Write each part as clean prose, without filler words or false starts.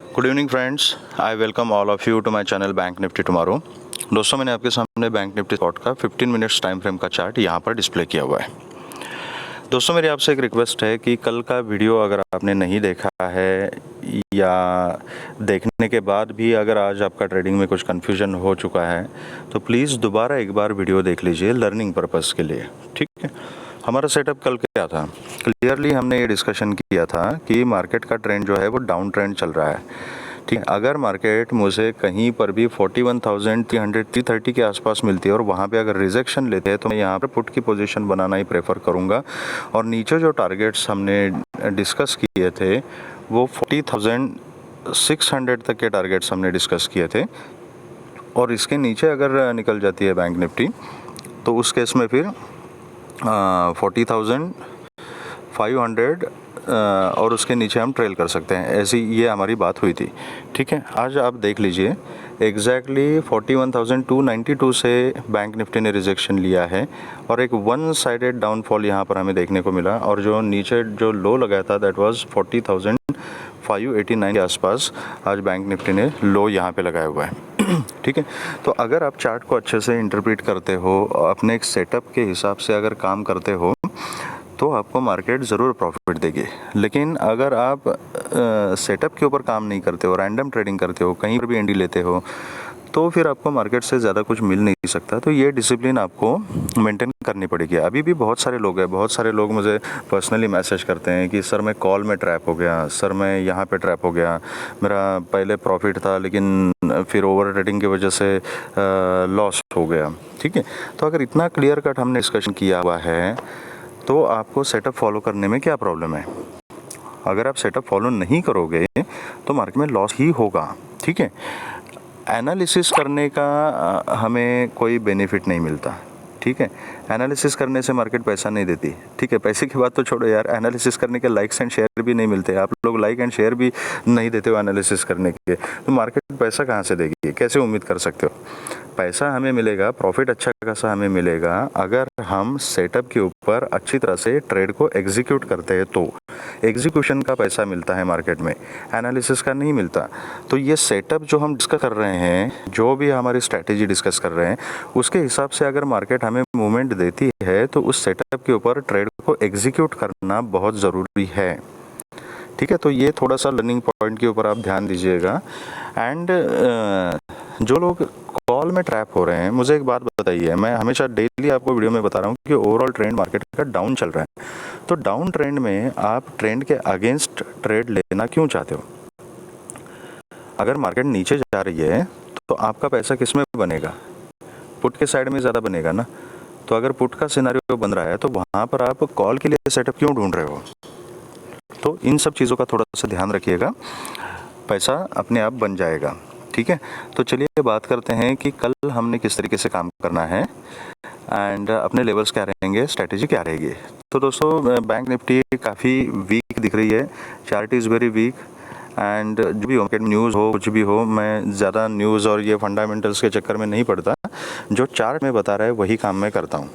Good evening friends, I welcome all of you to my channel Bank Nifty tomorrow. दोस्तों, मैंने आपके सामने Bank Nifty spot का 15 minutes time frame का chart यहाँ पर डिस्प्ले किया हुआ है। दोस्तों, मेरी आपसे एक रिक्वेस्ट है कि कल का वीडियो अगर आपने नहीं देखा है या देखने के बाद भी अगर आज आपका ट्रेडिंग में कुछ कन्फ्यूजन हो चुका है तो प्लीज़ दोबारा एक बार वीडियो देख लीजिए लर्निंग पर्पज़ के लिए। ठीक है, हमारा सेटअप कल क्या था? क्लियरली हमने ये डिस्कशन किया था कि मार्केट का ट्रेंड जो है वो डाउन ट्रेंड चल रहा है। ठीक है, अगर मार्केट मुझे कहीं पर भी 41,330 के आसपास मिलती है और वहाँ पे अगर रिजेक्शन लेते हैं तो मैं यहाँ पर पुट की पोजीशन बनाना ही प्रेफर करूँगा। और नीचे जो टारगेट्स हमने डिस्कस किए थे वो 40,600 तक के टारगेट्स हमने डिस्कस किए थे। और इसके नीचे अगर निकल जाती है बैंक निफ्टी तो उस केस में फिर 40,500 और उसके नीचे हम ट्रेल कर सकते हैं। ऐसी ये हमारी बात हुई थी। ठीक है, आज आप देख लीजिए एग्जैक्टली 41,292 से बैंक निफ्टी ने रिजेक्शन लिया है और एक वन साइडेड डाउनफॉल यहाँ पर हमें देखने को मिला। और जो नीचे जो लो लगाया था दैट वाज 40,589 के आसपास आज बैंक निफ्टी ने लो यहाँ पे लगाया हुआ है। ठीक है, तो अगर आप चार्ट को अच्छे से इंटरप्रेट करते हो, अपने एक सेटअप के हिसाब से अगर काम करते हो तो आपको मार्केट ज़रूर प्रॉफिट देगी। लेकिन अगर आप सेटअप के ऊपर काम नहीं करते हो, रैंडम ट्रेडिंग करते हो, कहीं पर भी एंट्री लेते हो, तो फिर आपको मार्केट से ज़्यादा कुछ मिल नहीं सकता। तो ये डिसिप्लिन आपको मेंटेन करनी पड़ेगी। अभी भी बहुत सारे लोग हैं, बहुत सारे लोग मुझे पर्सनली मैसेज करते हैं कि सर मैं कॉल में ट्रैप हो गया, सर मैं यहाँ पे ट्रैप हो गया, मेरा पहले प्रॉफिट था लेकिन फिर ओवर ट्रेडिंग की वजह से लॉस हो गया। ठीक है, तो अगर इतना क्लियर कट हमने डिस्कशन किया हुआ है तो आपको सेटअप फॉलो करने में क्या प्रॉब्लम है? अगर आप सेटअप फॉलो नहीं करोगे तो मार्केट में लॉस ही होगा। ठीक है, एनालिसिस करने का हमें कोई बेनिफिट नहीं मिलता। ठीक है, एनालिसिस करने से मार्केट पैसा नहीं देती। ठीक है, पैसे की बात तो छोड़ो यार, एनालिसिस करने के लाइक्स एंड शेयर भी नहीं मिलते। आप लोग लाइक एंड शेयर भी नहीं देते हो एनालिसिस करने के, तो मार्केट पैसा कहाँ से देगी? कैसे उम्मीद कर सकते हो? पैसा हमें मिलेगा, प्रॉफिट अच्छा खासा हमें मिलेगा अगर हम सेटअप के ऊपर अच्छी तरह से ट्रेड को एग्जीक्यूट करते हैं। तो एग्जीक्यूशन का पैसा मिलता है मार्केट में, एनालिसिस का नहीं मिलता। तो ये सेटअप जो हम डिस्कस कर रहे हैं, जो भी हमारी स्ट्रैटेजी डिस्कस कर रहे हैं, उसके हिसाब से अगर मार्केट हमें मूवमेंट देती है तो उस सेटअप के ऊपर ट्रेड को एग्जीक्यूट करना बहुत ज़रूरी है। ठीक है, तो ये थोड़ा सा लर्निंग पॉइंट के ऊपर आप ध्यान दीजिएगा। एंड जो लोग कॉल में ट्रैप हो रहे हैं, मुझे एक बात बताइए, मैं हमेशा डेली आपको वीडियो में बता रहा हूँ कि ओवरऑल ट्रेंड मार्केट का डाउन चल रहा है। तो डाउन ट्रेंड में आप ट्रेंड के अगेंस्ट ट्रेड लेना क्यों चाहते हो? अगर मार्केट नीचे जा रही है तो आपका पैसा किस में बनेगा? पुट के साइड में ज़्यादा बनेगा ना। तो अगर पुट का सिनेरियो बन रहा है तो वहाँ पर आप कॉल के लिए सेटअप क्यों ढूंढ रहे हो? तो इन सब चीज़ों का थोड़ा सा ध्यान रखिएगा, पैसा अपने आप बन जाएगा। ठीक है, तो चलिए बात करते हैं कि कल हमने किस तरीके से काम करना है एंड अपने लेवल्स क्या रहेंगे, स्ट्रैटेजी क्या रहेगी। तो दोस्तों, बैंक निफ्टी काफ़ी वीक दिख रही है, chart is very weak. And जो भी मार्केट न्यूज़ हो, कुछ भी हो, मैं ज़्यादा न्यूज़ और ये फंडामेंटल्स के चक्कर में नहीं पड़ता। जो चार्ट में बता रहा है वही काम मैं करता हूँ।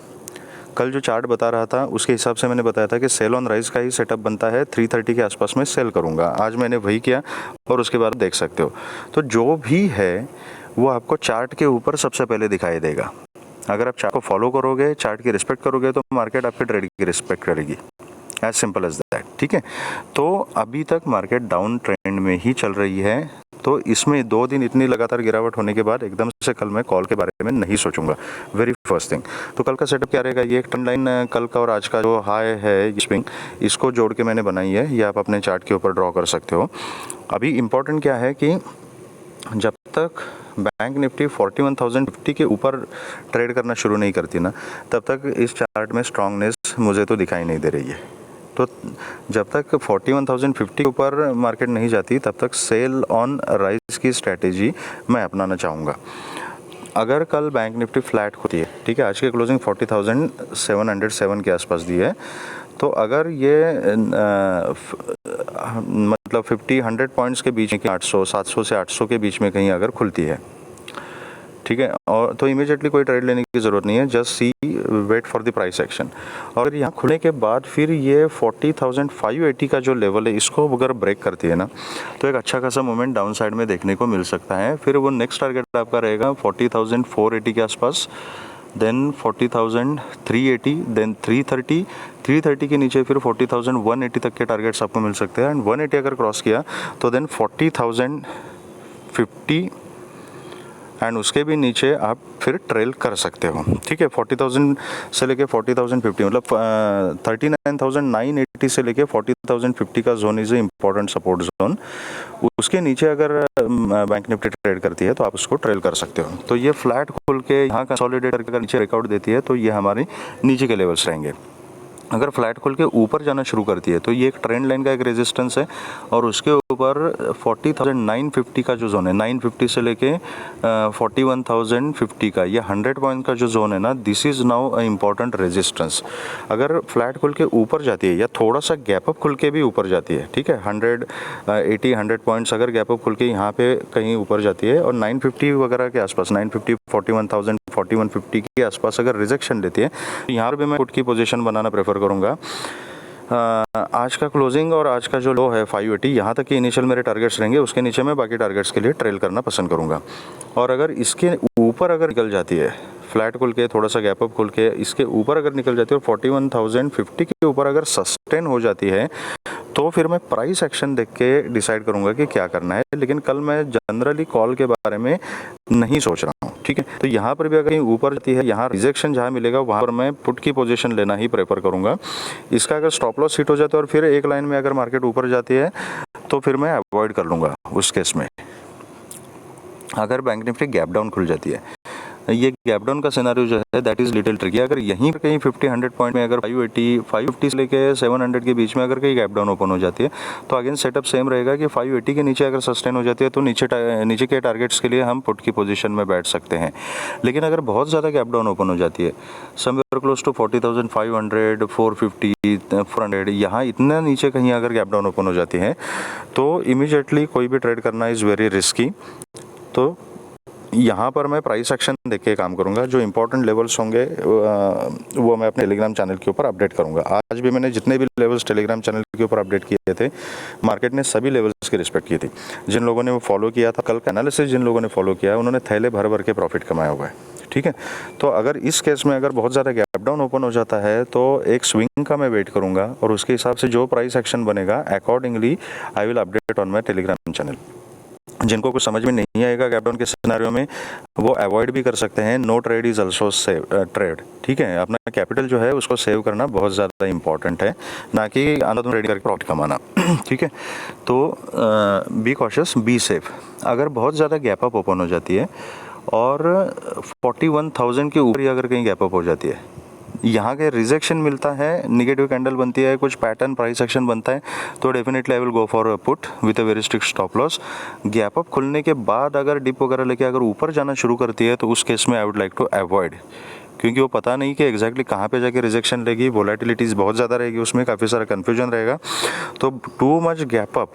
कल जो चार्ट बता रहा था उसके हिसाब से मैंने बताया था कि सेल ऑन राइज का ही सेटअप बनता है, 330 के आसपास में सेल करूंगा। आज मैंने वही किया और उसके बाद देख सकते हो। तो जो भी है वो आपको चार्ट के ऊपर सबसे पहले दिखाई देगा। अगर आप चार्ट को फॉलो करोगे, चार्ट की रिस्पेक्ट करोगे, तो मार्केट आपके ट्रेड की रिस्पेक्ट करेगी। As simple as that. ठीक है, तो अभी तक मार्केट डाउन ट्रेंड में ही चल रही है। तो इसमें 2 दिन इतनी लगातार गिरावट होने के बाद एकदम से कल मैं कॉल के बारे में नहीं सोचूंगा, वेरी फर्स्ट थिंग। तो कल का सेटअप क्या रहेगा? ये एक ट्रेंड लाइन कल का और आज का जो हाई है स्विंग, इसको जोड़ के मैंने बनाई है, ये आप अपने चार्ट के ऊपर ड्रॉ कर सकते हो। अभी इम्पोर्टेंट क्या है कि जब तक बैंक निफ्टी 41,050 के ऊपर ट्रेड करना शुरू नहीं करती ना, तब तक इस चार्ट में स्ट्रांगनेस मुझे तो दिखाई नहीं दे रही है। तो जब तक 41,050 के ऊपर मार्केट नहीं जाती तब तक सेल ऑन राइज की स्ट्रैटेजी मैं अपनाना चाहूँगा। अगर कल बैंक निफ्टी फ्लैट होती है, ठीक है, आज की क्लोजिंग 40,707 के आसपास दी है, तो अगर ये मतलब 50-100 पॉइंट्स के बीच में, 800 700 से 800 के बीच में कहीं अगर खुलती है, ठीक है। और तो इमीडिएटली कोई ट्रेड लेने की ज़रूरत नहीं है, just see wait for the price action. और यहाँ खुलने के बाद फिर ये 40,580 का जो लेवल है इसको अगर ब्रेक करती है ना तो एक अच्छा खासा मूवमेंट डाउन साइड में देखने को मिल सकता है। फिर वो नेक्स्ट टारगेट आपका रहेगा 40,480 के आसपास, देन 40,380, देन 330 के नीचे फिर 40,180 तक के टारगेट्स आपको मिल सकते हैं। एंड 180 अगर क्रॉस किया तो देन 40,050 एंड उसके भी नीचे आप फिर ट्रेल कर सकते हो, ठीक है। 40,000 से लेके 40,050 मतलब 39,980 से लेके 40,050 का zone is a important support zone. उसके नीचे अगर बैंक निफ्टी ट्रेड करती है तो आप उसको ट्रेल कर सकते हो। तो ये फ्लैट खोल के यहाँ कंसोलिडेट करके नीचे ब्रेकआउट देती है तो ये हमारे नीचे के लेवल्स रहेंगे। अगर फ्लैट खोल के ऊपर जाना शुरू करती है तो ये एक ट्रेंड लाइन का एक रेजिस्टेंस है और उसके ऊपर 40,950 का जो जोन है, 950 से लेके 41,050 का, ये 100 पॉइंट का जो जोन है ना, this is now a important resistance. अगर फ्लैट खोल के ऊपर जाती है या थोड़ा सा गैप अप खुल के भी ऊपर जाती है, ठीक है, 100 पॉइंट्स अगर गैप अप खुल के यहाँ पे कहीं ऊपर जाती है और 950 वगैरह के आसपास, 950, 41,000, 4150 के आसपास अगर रिजेक्शन लेती है तो यहाँ पे मैं पुट की पोजीशन बनाना प्रेफर करूँगा। आज का क्लोजिंग और आज का जो लो है 580, यहाँ तक के इनिशियल मेरे टारगेट्स रहेंगे, उसके नीचे मैं बाकी टारगेट्स के लिए ट्रेल करना पसंद करूँगा। और अगर इसके ऊपर अगर निकल जाती है, फ्लैट खुल के थोड़ा सा गैप अप खुल के इसके ऊपर अगर निकल जाती है और 41,050 के ऊपर अगर सस्टेन हो जाती है तो फिर मैं प्राइस एक्शन देख के डिसाइड करूंगा कि क्या करना है। लेकिन कल मैं जनरली कॉल के बारे में नहीं सोच रहा हूँ, ठीक है। तो यहाँ पर भी अगर ऊपर जाती है, यहाँ रिजेक्शन जहाँ मिलेगा वहाँ पर मैं पुट की पोजीशन लेना ही प्रेफर करूँगा। इसका अगर स्टॉप लॉस हिट हो जाता है और फिर एक लाइन में अगर मार्केट ऊपर जाती है तो फिर मैं अवॉइड कर लूँगा उस केस में। अगर बैंक निफ्टी गैप डाउन खुल जाती है, ये गैप डाउन का सिनेरियो जो है दैट इज़ लिटिल ट्रिकी। अगर यहीं पर कहीं 50-100 पॉइंट में अगर 550 से लेके 700 के बीच में अगर कहीं गैप डाउन ओपन हो जाती है तो अगेन सेटअप सेम रहेगा कि 580 के नीचे अगर सस्टेन हो जाती है तो नीचे के टारगेट्स के लिए हम पुट की पोजीशन में बैठ सकते हैं। लेकिन अगर बहुत ज़्यादा गैप डाउन ओपन हो जाती है, समवेयर क्लोज टू 40,500, 450, 400, यहाँ इतना नीचे कहीं अगर गैप डाउन ओपन हो जाती है तो इमीडिएटली कोई भी ट्रेड करना इज़ वेरी रिस्की। तो यहाँ पर मैं प्राइस एक्शन देख के काम करूँगा। जो इंपॉर्टेंट लेवल्स होंगे वो मैं अपने टेलीग्राम चैनल के ऊपर अपडेट करूँगा। आज भी मैंने जितने भी लेवल्स टेलीग्राम चैनल के ऊपर अपडेट किए थे, मार्केट ने सभी लेवल्स की रिस्पेक्ट की थी। जिन लोगों ने वो फॉलो किया था, कल का एनालिसिस जिन लोगों ने फॉलो किया है, उन्होंने थैले भर भर के प्रॉफिट कमाया हुआ है, ठीक है। तो अगर इस केस में अगर बहुत ज़्यादा गैप डाउन ओपन हो जाता है तो एक स्विंग का मैं वेट करूँगा और उसके हिसाब से जो प्राइस एक्शन बनेगा accordingly I will update on my Telegram channel. जिनको कुछ समझ में नहीं आएगा गैप डाउन के सिनेरियो में, वो अवॉइड भी कर सकते हैं। No trade is also save trade, ठीक है। अपना कैपिटल जो है उसको सेव करना बहुत ज़्यादा इंपॉर्टेंट है, ना कि अंधाधुंध ट्रेड करके प्रॉफिट कमाना, ठीक है। तो बी कॉशियस, बी सेफ। अगर बहुत ज़्यादा गैप अप ओपन हो जाती है और 41,000 के ऊपर ही अगर कहीं गैप अप हो जाती है, यहाँ के रिजेक्शन मिलता है, निगेटिव कैंडल बनती है, कुछ पैटर्न प्राइस एक्शन बनता है, तो definitely I will go for put with a very strict stop loss. Gap up खुलने के बाद अगर डिप वगैरह लेके अगर ऊपर जाना शुरू करती है तो उस केस में I would like to avoid, क्योंकि वो पता नहीं कि एग्जैक्टली कहाँ पे जाके रिजेक्शन लेगी। वोलेटिलिटीज़ बहुत ज़्यादा रहेगी, उसमें काफ़ी सारा कन्फ्यूजन रहेगा। तो too much gap up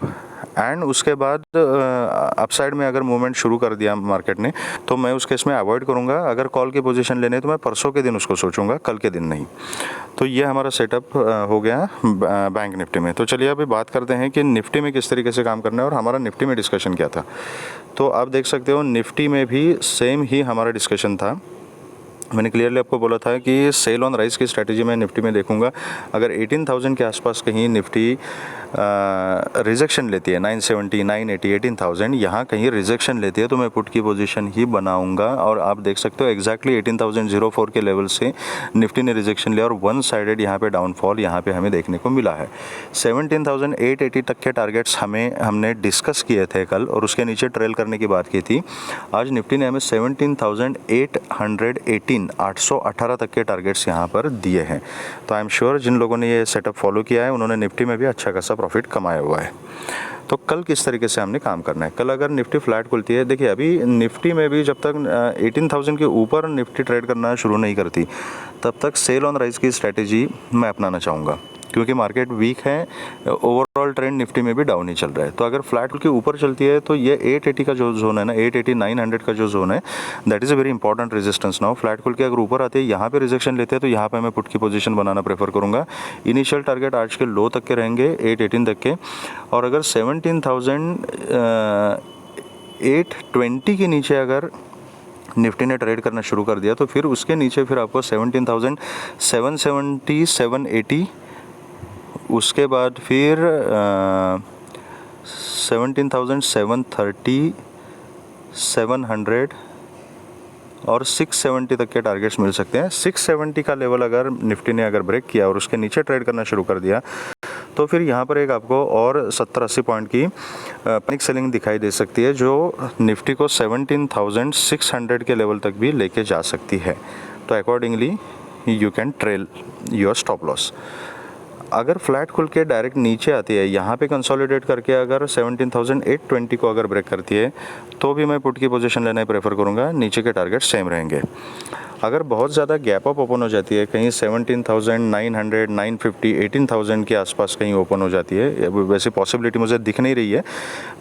and उसके बाद अपसाइड में अगर मूवमेंट शुरू कर दिया मार्केट ने तो मैं उस केस में अवॉइड करूँगा। अगर कॉल की पोजीशन लेने तो मैं परसों के दिन उसको सोचूंगा, कल के दिन नहीं। तो ये हमारा सेटअप हो गया बैंक निफ्टी में। तो चलिए अभी बात करते हैं कि निफ्टी में किस तरीके से काम करना है और हमारा निफ्टी में डिस्कशन क्या था। तो आप देख सकते हो निफ्टी में भी सेम ही हमारा डिस्कशन था। मैंने क्लियरली आपको बोला था कि सेल ऑन राइज की स्ट्रैटेजी मैं निफ्टी में देखूंगा। अगर 18,000 के आसपास कहीं निफ्टी रिजेक्शन लेती है, 970, 980, 18,000 यहाँ कहीं रिजेक्शन लेती है तो मैं पुट की पोजीशन ही बनाऊंगा। और आप देख सकते हो एग्जैक्टली 18,004 के लेवल से निफ्टी ने रिजेक्शन लिया और वन साइडेड यहाँ पे डाउनफॉल यहाँ पे हमें देखने को मिला है। 17,880 तक के टारगेट्स हमने डिस्कस किए थे कल और उसके नीचे ट्रेल करने की बात की थी। आज निफ्टी ने हमें 17,818 818 तक के टारगेट्स यहाँ पर दिए हैं। तो आई एम श्योर जिन लोगों ने ये सेटअप फॉलो किया है उन्होंने निफ्टी में भी अच्छा खासा प्रॉफिट कमाया हुआ है। तो कल किस तरीके से हमने काम करना है, कल अगर निफ्टी फ्लैट खुलती है, देखिए अभी निफ्टी में भी जब तक 18,000 के ऊपर निफ्टी ट्रेड करना शुरू नहीं करती तब तक सेल ऑन राइज की स्ट्रैटेजी मैं अपनाना चाहूँगा। क्योंकि मार्केट वीक है, ओवरऑल ट्रेंड निफ्टी में भी डाउन ही चल रहा है। तो अगर फ्लैट के ऊपर चलती है तो ये 880 का जो जोन है ना, 880 900 का जो जोन है, that is a very important resistance now. Flat खुल के अगर ऊपर आते हैं, यहाँ पे रिजेक्शन लेते हैं, तो यहाँ पे मैं पुट की पोजीशन बनाना प्रेफर करूँगा। इनिशियल टारगेट आज के लो तक के रहेंगे 818 तक के, और अगर 17,820 के नीचे अगर निफ्टी ने ट्रेड करना शुरू कर दिया तो फिर उसके नीचे फिर आपको 17,770 780, उसके बाद फिर 17,730 700 और 670 तक के टारगेट्स मिल सकते हैं। 670 का लेवल अगर निफ्टी ने अगर ब्रेक किया और उसके नीचे ट्रेड करना शुरू कर दिया तो फिर यहाँ पर एक आपको और 70-80 पॉइंट की पैनिक सेलिंग दिखाई दे सकती है, जो निफ्टी को 17,600 के लेवल तक भी लेके जा सकती है। तो accordingly you can trail your stop loss. अगर फ्लैट खुल के डायरेक्ट नीचे आती है, यहाँ पे कंसोलिडेट करके अगर 17,820 को अगर ब्रेक करती है तो भी मैं पुट की पोजीशन लेना ही प्रेफर करूँगा, नीचे के टारगेट सेम रहेंगे। अगर बहुत ज़्यादा गैप अप ओपन हो जाती है, कहीं 17,900 950 18,000 के आसपास कहीं ओपन हो जाती है, वैसे पॉसिबिलिटी मुझे दिख नहीं रही है,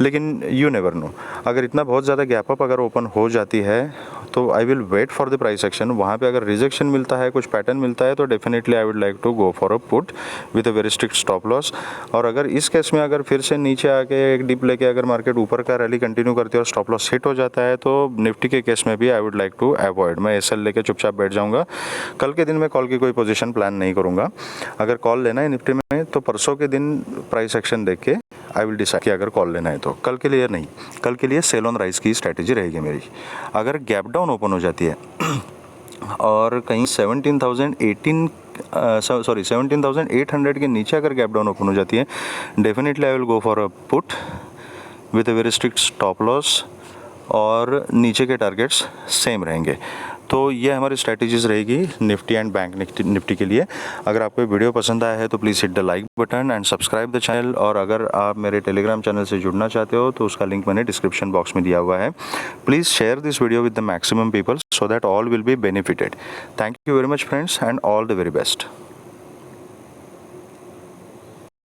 लेकिन यू नेवर नो। अगर इतना बहुत ज़्यादा गैप अप अगर ओपन हो जाती है तो I will wait for the price action. वहाँ पे अगर रिजेक्शन मिलता है, कुछ पैटर्न मिलता है, तो definitely I would like to go for a put with a very strict stop loss. और अगर इस केस में अगर फिर से नीचे आके एक डिप लेके अगर मार्केट ऊपर का रैली कंटिन्यू करती है और स्टॉप लॉस हिट हो जाता है तो निफ्टी के केस में भी I would like to avoid. मैं एसएल लेके चुपचाप बैठ जाऊँगा। कल के दिन में कॉल की कोई पोजीशन प्लान नहीं करूँगा। अगर कॉल लेना है निफ्टी में तो परसों के दिन प्राइस एक्शन देख के आई विल डिसाइड कि अगर कॉल लेना है तो। कल के लिए नहीं, कल के लिए सेल ऑन राइज की स्ट्रैटेजी रहेगी मेरी। अगर गैप डाउन ओपन हो जाती है और कहीं 17,800 के नीचे अगर गैप डाउन ओपन हो जाती है, definitely I will go for a put with a very strict stop loss और नीचे के टारगेट्स सेम रहेंगे। तो ये हमारी स्ट्रैटेजीज रहेगी निफ्टी एंड बैंक निफ्टी के लिए। अगर आपको वीडियो पसंद आया है तो please hit the like button and subscribe the channel. और अगर आप मेरे टेलीग्राम चैनल से जुड़ना चाहते हो तो उसका लिंक मैंने डिस्क्रिप्शन बॉक्स में दिया हुआ है। Please share this video with the maximum people so that all will be benefited. Thank you very much friends and all the very best.